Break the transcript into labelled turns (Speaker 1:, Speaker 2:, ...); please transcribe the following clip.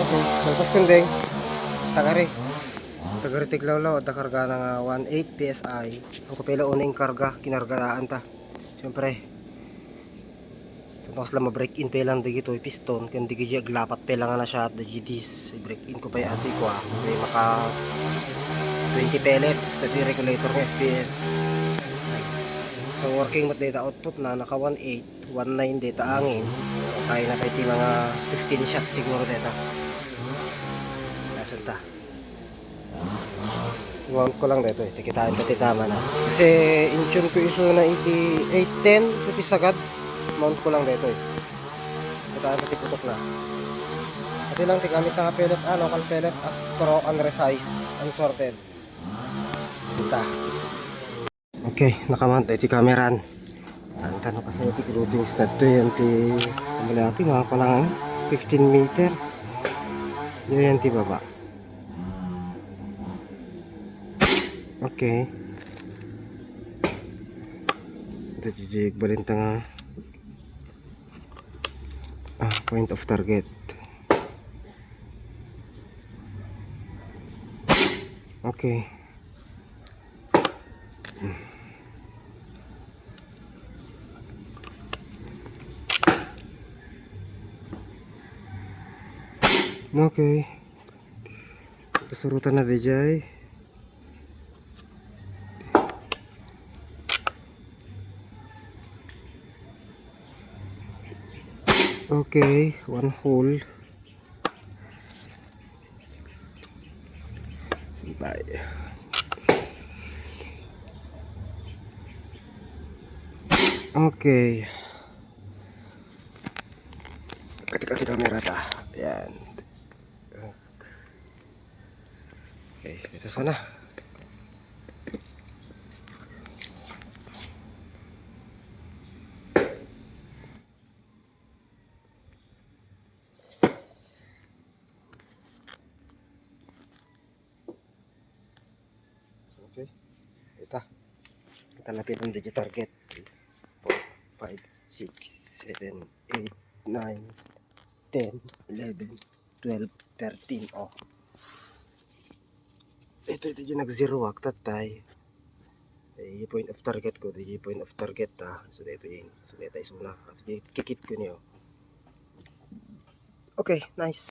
Speaker 1: Okay, nalpas kundeng. Tagari. Tagari tiglawlaw at karga ng 1.8 PSI. Ang kapila uning karga, kinargaan ta. Siyempre, tapos lang ma-break in pa lang dito piston. Kaya di kaya glapat pa lang na siya at digidis. I-break in ko pa yung ati ko May maka 20 pellets. Ito yung regulator ng FPS. So working mode data output na naka 1.8, 1.9 data angin. Kaya na kayo mga 15 shots siguro data. Nasaan ta? Iwan ko lang dito tikitain to titama na. Kasi in-tune ko iso na 810 so pisagad. Mount ko lang dito Kitaan to tiputok na. Pati lang tigamit na pellet local pellet Astro unresized, unsorted. Kita. Okay, nakamount ito kameran. Ang tanong kasi ito grouping stud to yan ti malaki nga pala 15 meters. Yan ti baba. Okay. Ito jijig balintang point of target. Okay. Okay. Pasurutan na DJ. Okay, one hole. Sabay. Okay. Kati-kati kamera ta. Yan. Okay, dito sana. Okay. Kita lapit ang digit target. 4, 5, 6, 7, 8, 9, 10, 11, 12, 13. Oh. Ito yung nag-zero wak tatay. Yung point of target ko, yung point of target So ito yung sunetay suna. Kikit ko niyo. Okay, nice.